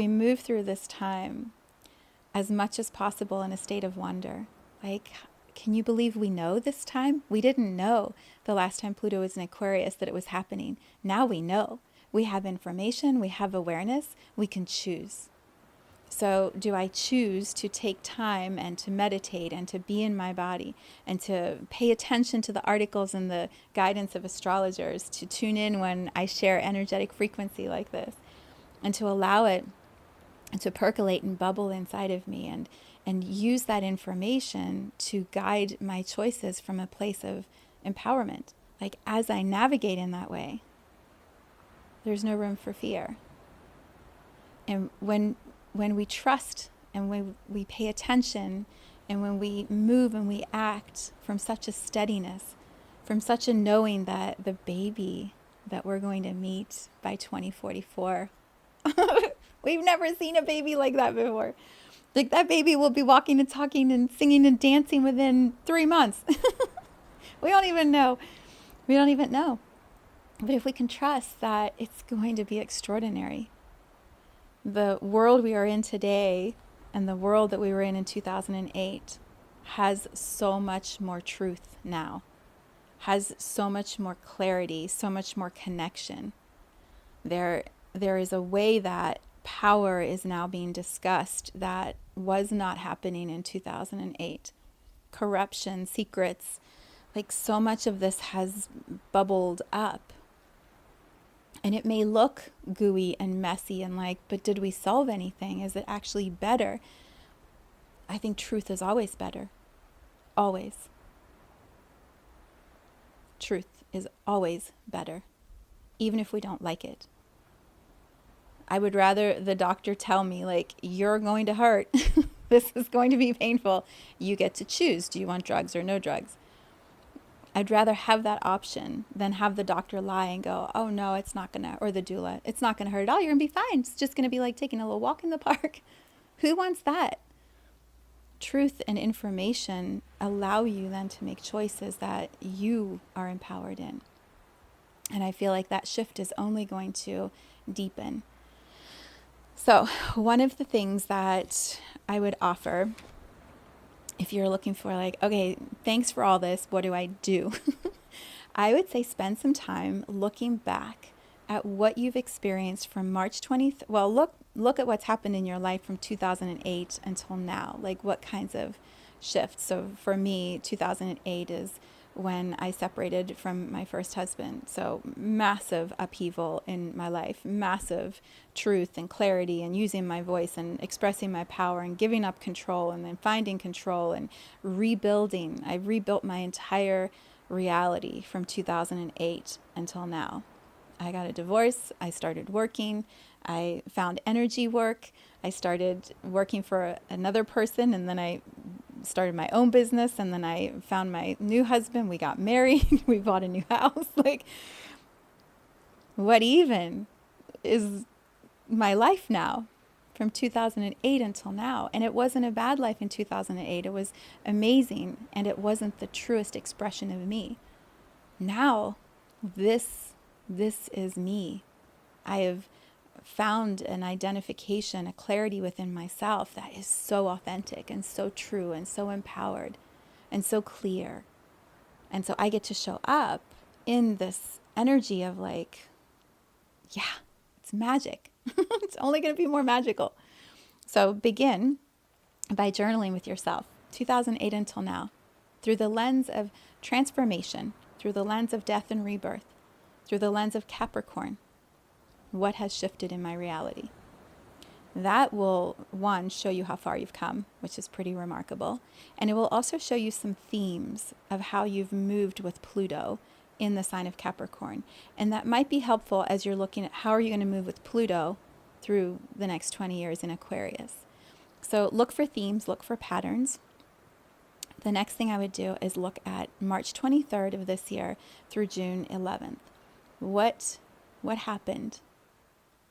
move through this time as much as possible in a state of wonder, like, can you believe we know this time? We didn't know the last time Pluto was in Aquarius that it was happening. Now we know. We have information, we have awareness, we can choose. So do I choose to take time and to meditate and to be in my body and to pay attention to the articles and the guidance of astrologers, to tune in when I share energetic frequency like this, and to allow it to percolate and bubble inside of me, and use that information to guide my choices from a place of empowerment? Like, as I navigate in that way, there's no room for fear. And when we trust, and when we pay attention, and when we move and we act from such a steadiness, from such a knowing that the baby that we're going to meet by 2044, we've never seen a baby like that before. Like, that baby will be walking and talking and singing and dancing within 3 months. We don't even know. But if we can trust that it's going to be extraordinary. The world we are in today and the world that we were in 2008 has so much more truth now, has so much more clarity, so much more connection. There is a way that power is now being discussed that was not happening in 2008. corruption, secrets. Like, so much of this has bubbled up. And it may look gooey and messy and like, but did we solve anything? Is it actually better? I think truth is always better. Always. Truth is always better, even if we don't like it. I would rather the doctor tell me, like, you're going to hurt. This is going to be painful. You get to choose. Do you want drugs or no drugs? I'd rather have that option than have the doctor lie and go, oh no, it's not going to, or the doula, it's not going to hurt at all. You're going to be fine. It's just going to be like taking a little walk in the park. Who wants that? Truth and information allow you then to make choices that you are empowered in. And I feel like that shift is only going to deepen. So one of the things that I would offer, if you're looking for like, okay, thanks for all this, what do I do? I would say spend some time looking back at what you've experienced from March 20th. Well, look at what's happened in your life from 2008 until now. Like, what kinds of shifts? So for me, 2008 is when I separated from my first husband. So massive upheaval in my life, massive truth and clarity and using my voice and expressing my power and giving up control and then finding control and rebuilding. I rebuilt my entire reality from 2008 until now. I got a divorce. I started working. I found energy work. I started working for another person, and then I started my own business, and then I found my new husband. We got married. We bought a new house. Like, what even is my life now from 2008 until now? And it wasn't a bad life in 2008. It was amazing, and it wasn't the truest expression of me. Now, this is me. I have found an identification, a clarity within myself that is so authentic and so true and so empowered and so clear. And so I get to show up in this energy of like, yeah, it's magic. It's only going to be more magical. So begin by journaling with yourself, 2008 until now, through the lens of transformation, through the lens of death and rebirth, through the lens of Capricorn. What has shifted in my reality? That will, one, show you how far you've come, which is pretty remarkable. And it will also show you some themes of how you've moved with Pluto in the sign of Capricorn. And that might be helpful as you're looking at how are you going to move with Pluto through the next 20 years in Aquarius. So look for themes, look for patterns. The next thing I would do is look at March 23rd of this year through June 11th. What happened?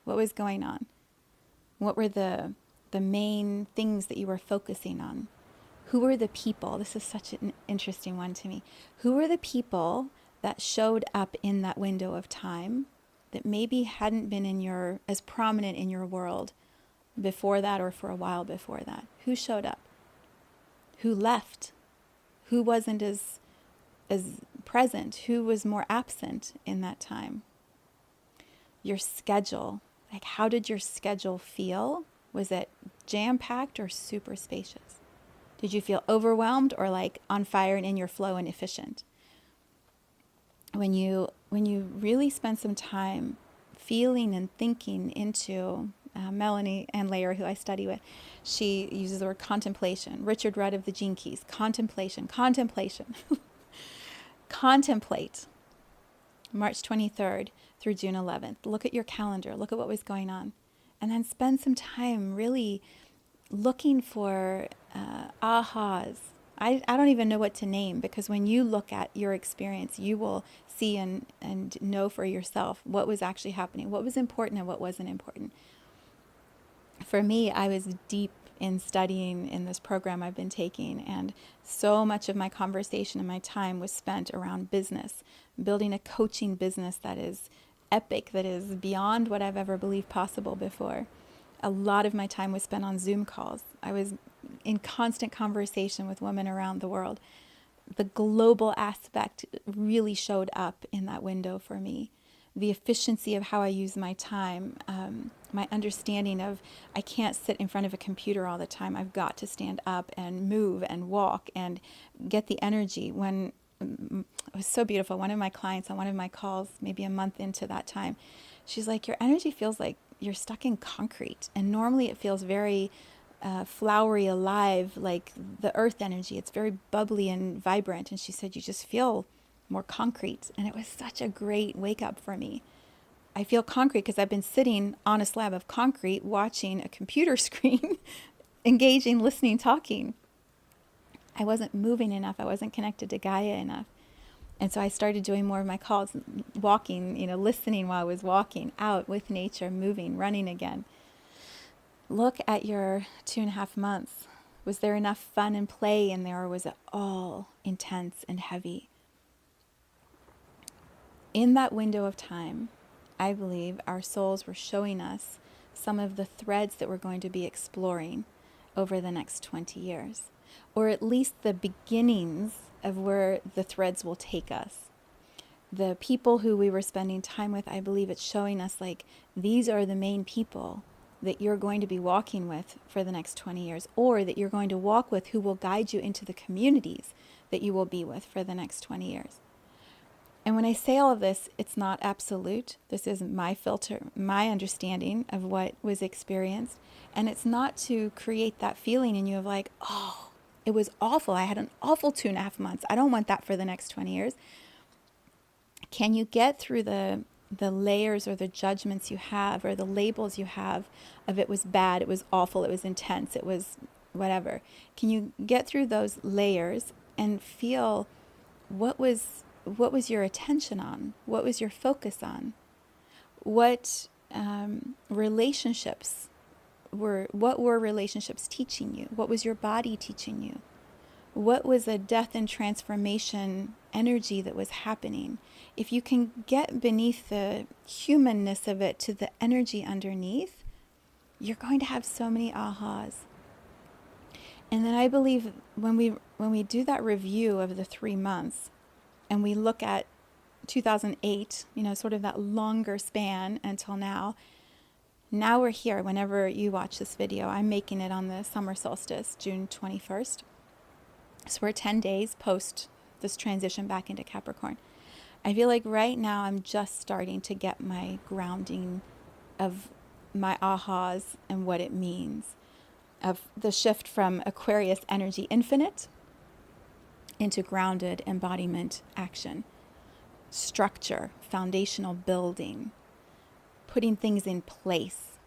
What was going on? What were the main things that you were focusing on? Who were the people? This is such an interesting one to me. Who were the people that showed up in that window of time that maybe hadn't been as prominent in your world before that or for a while before that? Who showed up? Who left? Who wasn't as present? Who was more absent in that time? Your schedule. Like, how did your schedule feel? Was it jam-packed or super spacious? Did you feel overwhelmed or like on fire and in your flow and efficient? When you really spend some time feeling and thinking into Melanie Ann Layer, who I study with, she uses the word contemplation. Richard Rudd of the Gene Keys, contemplation. Contemplate. March 23rd through June 11th. Look at your calendar. Look at what was going on. And then spend some time really looking for ahas. I don't even know what to name, because when you look at your experience, you will see and know for yourself what was actually happening, what was important and what wasn't important. For me, I was deep in studying in this program I've been taking, and so much of my conversation and my time was spent around business, building a coaching business that is epic, that is beyond what I've ever believed possible before. A lot of my time was spent on Zoom calls. I was in constant conversation with women around the world. The global aspect really showed up in that window for me. the efficiency of how I use my time, my understanding of I can't sit in front of a computer all the time. I've got to stand up and move and walk and get the energy. When it was so beautiful, one of my clients on one of my calls, maybe a month into that time, she's like, your energy feels like you're stuck in concrete. And normally it feels very flowery, alive, like the earth energy. It's very bubbly and vibrant. And she said, you just feel more concrete. And it was such a great wake up for me. I feel concrete because I've been sitting on a slab of concrete watching a computer screen, engaging, listening, talking. I wasn't moving enough. I wasn't connected to Gaia enough. And so I started doing more of my calls, walking, listening while I was walking, out with nature, moving, running again. Look at your 2.5 months. Was there enough fun and play in there, or was it all intense and heavy? In that window of time, I believe our souls were showing us some of the threads that we're going to be exploring over the next 20 years, or at least the beginnings of where the threads will take us. The people who we were spending time with, I believe it's showing us like these are the main people that you're going to be walking with for the next 20 years, or that you're going to walk with, who will guide you into the communities that you will be with for the next 20 years. And when I say all of this, it's not absolute. This is my filter, my understanding of what was experienced. And it's not to create that feeling in you of like, oh, it was awful. I had an awful 2.5 months. I don't want that for the next 20 years. Can you get through the layers or the judgments you have or the labels you have of it was bad, it was awful, it was intense, it was whatever? Can you get through those layers and feel what was your attention on? What was your focus on? What relationships were relationships teaching you? What was your body teaching you? What was a death and transformation energy that was happening? If you can get beneath the humanness of it to the energy underneath, you're going to have so many ahas. And then I believe when we do that review of the 3 months, and we look at 2008, sort of that longer span until now. Now we're here. Whenever you watch this video, I'm making it on the summer solstice, June 21st. So we're 10 days post this transition back into Capricorn. I feel like right now I'm just starting to get my grounding of my ahas and what it means, of the shift from Aquarius energy infinite into grounded embodiment action, structure, foundational building, putting things in place.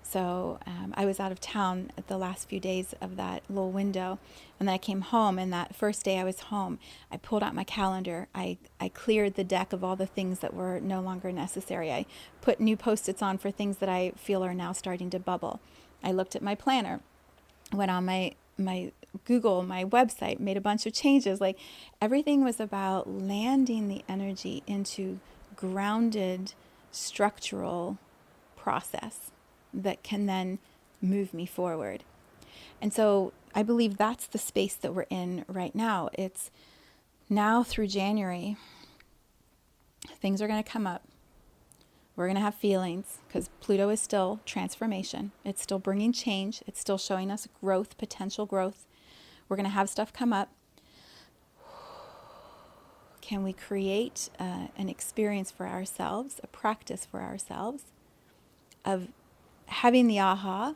So I was out of town at the last few days of that little window, and then I came home, and that first day I was home, I pulled out my calendar. I cleared the deck of all the things that were no longer necessary. I put new Post-its on for things that I feel are now starting to bubble. I looked at my planner, went on my Google, my website, made a bunch of changes. Like everything was about landing the energy into grounded structural process that can then move me forward. And so I believe that's the space that we're in right now. It's now through January, things are going to come up. We're going to have feelings because Pluto is still transformation. It's still bringing change. It's still showing us growth, potential growth. We're going to have stuff come up. Can we create an experience for ourselves, a practice for ourselves of having the aha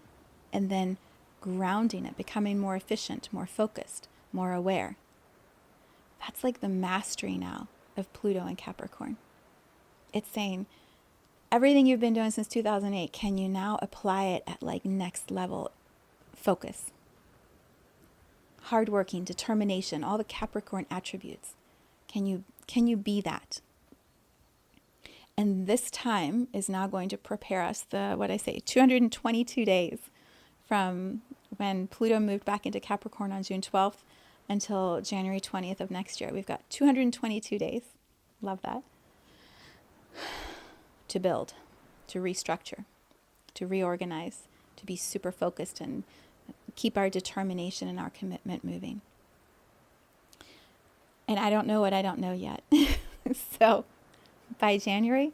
and then grounding it, becoming more efficient, more focused, more aware? That's like the mastery now of Pluto and Capricorn. It's saying, everything you've been doing since 2008, can you now apply it at like next level focus? Hardworking, determination, all the Capricorn attributes. Can you be that? And this time is now going to prepare us 222 days from when Pluto moved back into Capricorn on June 12th until January 20th of next year. We've got 222 days. Love that. To build, to restructure, to reorganize, to be super focused and keep our determination and our commitment moving. And I don't know what I don't know yet. So by January,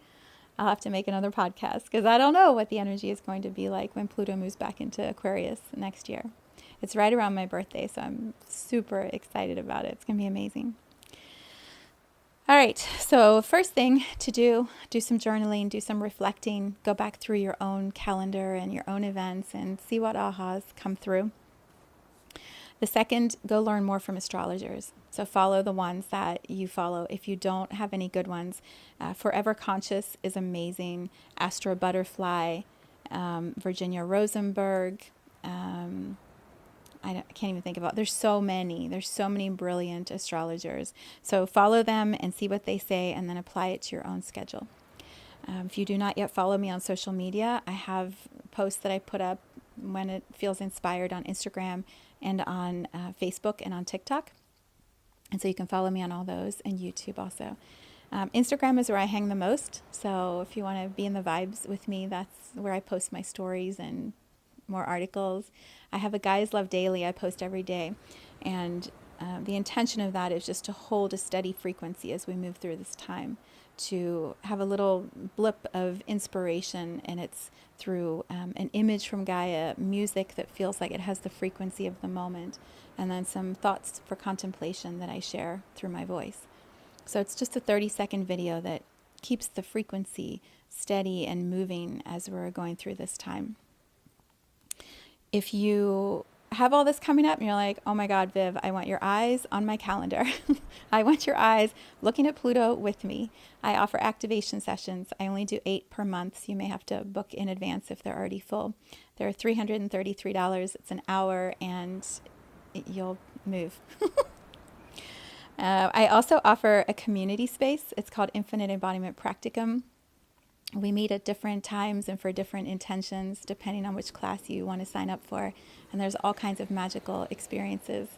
I'll have to make another podcast because I don't know what the energy is going to be like when Pluto moves back into Aquarius next year. It's right around my birthday, so I'm super excited about it. It's going to be amazing. All right, so first thing to do some journaling, do some reflecting, go back through your own calendar and your own events and see what ahas come through. The second, go learn more from astrologers. So follow the ones that you follow. If you don't have any good ones, Forever Conscious is amazing. Astro Butterfly, Virginia Rosenberg. I can't even think about. There's so many brilliant astrologers. So follow them and see what they say, and then apply it to your own schedule. If you do not yet follow me on social media, I have posts that I put up when it feels inspired on Instagram and on Facebook and on TikTok. And so you can follow me on all those, and YouTube also. Instagram is where I hang the most. So if you want to be in the vibes with me, that's where I post my stories and more articles. I have a Gaia's Love Daily I post every day. And the intention of that is just to hold a steady frequency as we move through this time, to have a little blip of inspiration, and it's through an image from Gaia, music that feels like it has the frequency of the moment, and then some thoughts for contemplation that I share through my voice. So it's just a 30-second video that keeps the frequency steady and moving as we're going through this time. If you have all this coming up and you're like, oh my God, Viv, I want your eyes on my calendar. I want your eyes looking at Pluto with me. I offer activation sessions. I only do 8 per month. So you may have to book in advance if they're already full. They're $333. It's an hour and you'll move. I also offer a community space. It's called Infinite Embodiment Practicum. We meet at different times and for different intentions, depending on which class you want to sign up for. And there's all kinds of magical experiences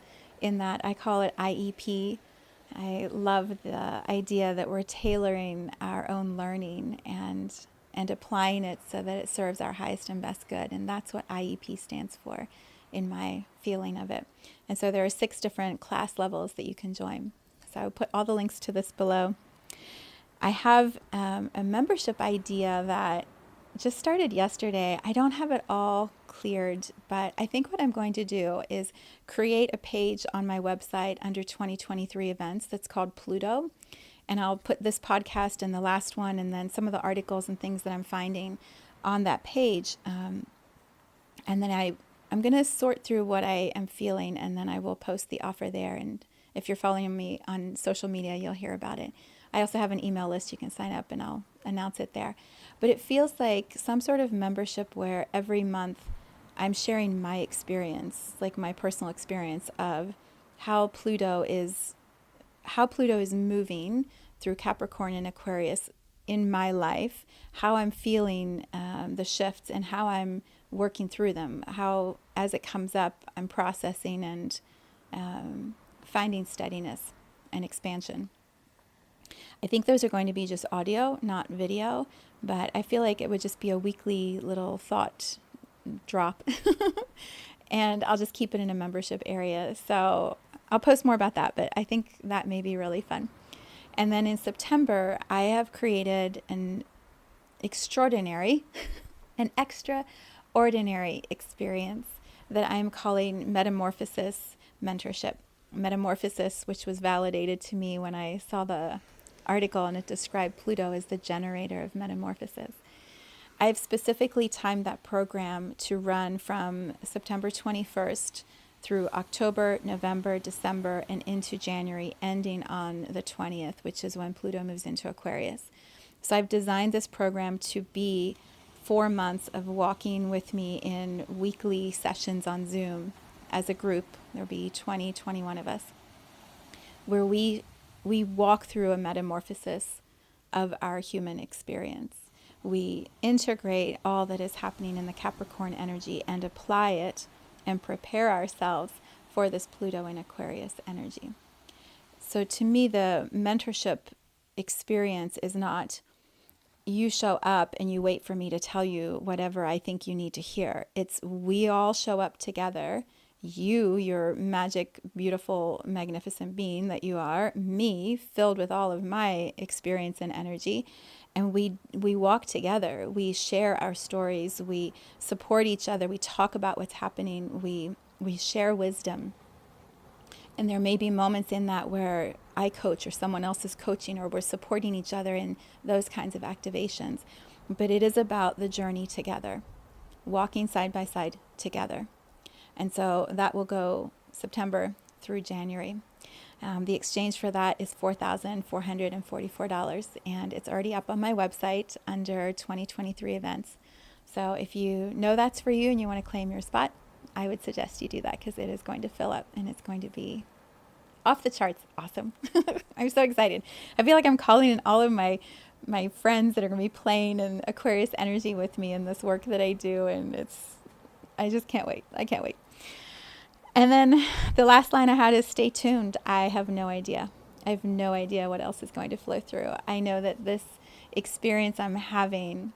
in that. I call it IEP. I love the idea that we're tailoring our own learning and applying it so that it serves our highest and best good. And that's what IEP stands for in my feeling of it. And so there are 6 different class levels that you can join. So I'll put all the links to this below. I have a membership idea that just started yesterday. I don't have it all cleared, but I think what I'm going to do is create a page on my website under 2023 events that's called Pluto. And I'll put this podcast and the last one and then some of the articles and things that I'm finding on that page. And then I'm going to sort through what I am feeling, and then I will post the offer there. And if you're following me on social media, you'll hear about it. I also have an email list you can sign up, and I'll announce it there. But it feels like some sort of membership where every month I'm sharing my experience, like my personal experience of how Pluto is moving through Capricorn and Aquarius in my life, how I'm feeling the shifts and how I'm working through them, how as it comes up I'm processing and finding steadiness and expansion. I think those are going to be just audio, not video, but I feel like it would just be a weekly little thought drop. And I'll just keep it in a membership area. So I'll post more about that, but I think that may be really fun. And then in September, I have created an extraordinary experience that I'm calling Metamorphosis Mentorship. Metamorphosis, which was validated to me when I saw the article and it described Pluto as the generator of metamorphosis. I've specifically timed that program to run from September 21st through October, November, December, and into January, ending on the 20th, which is when Pluto moves into Aquarius. So I've designed this program to be 4 months of walking with me in weekly sessions on Zoom as a group. There'll be 20, 21 of us, where we walk through a metamorphosis of our human experience. We integrate all that is happening in the Capricorn energy and apply it and prepare ourselves for this Pluto and Aquarius energy. So to me, the mentorship experience is not you show up and you wait for me to tell you whatever I think you need to hear. It's we all show up together. You, your magic, beautiful, magnificent being that you are, me, filled with all of my experience and energy, And we walk together. We share our stories. We support each other. We talk about what's happening. We share wisdom. And there may be moments in that where I coach or someone else is coaching, or we're supporting each other in those kinds of activations. But it is about the journey together, walking side by side together. And so that will go September through January. The exchange for that is $4,444, and it's already up on my website under 2023 events. So if you know that's for you and you want to claim your spot, I would suggest you do that, because it is going to fill up and it's going to be off the charts awesome. I'm so excited. I feel like I'm calling in all of my friends that are going to be playing in Aquarius energy with me in this work that I do, and I just can't wait. I can't wait. And then the last line I had is stay tuned. I have no idea. I have no idea what else is going to flow through. I know that this experience I'm having,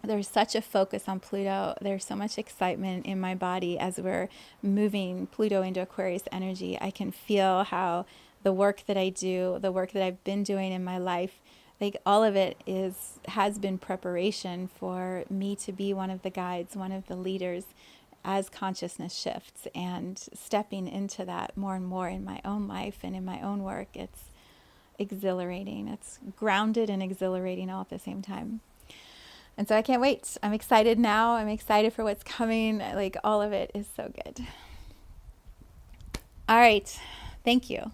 there's such a focus on Pluto. There's so much excitement in my body as we're moving Pluto into Aquarius energy. I can feel how the work that I do, the work that I've been doing in my life, like all of it has been preparation for me to be one of the guides, one of the leaders as consciousness shifts, and stepping into that more and more in my own life and in my own work. It's exhilarating. It's grounded and exhilarating all at the same time. And so I can't wait. I'm excited now. I'm excited for what's coming. Like all of it is so good. All right. Thank you.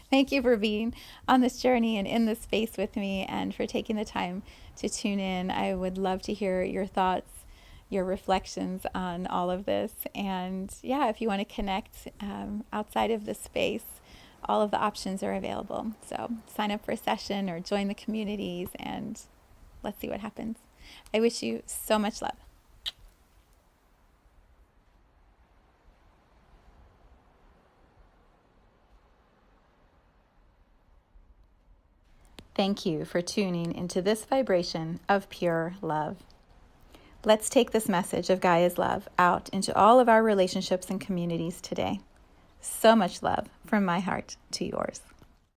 Thank you for being on this journey and in this space with me, and for taking the time to tune in. I would love to hear your thoughts, your reflections on all of this. And yeah, if you want to connect outside of this space, all of the options are available. So sign up for a session or join the communities, and let's see what happens. I wish you so much love. Thank you for tuning into this vibration of pure love. Let's take this message of Gaia's love out into all of our relationships and communities today. So much love from my heart to yours.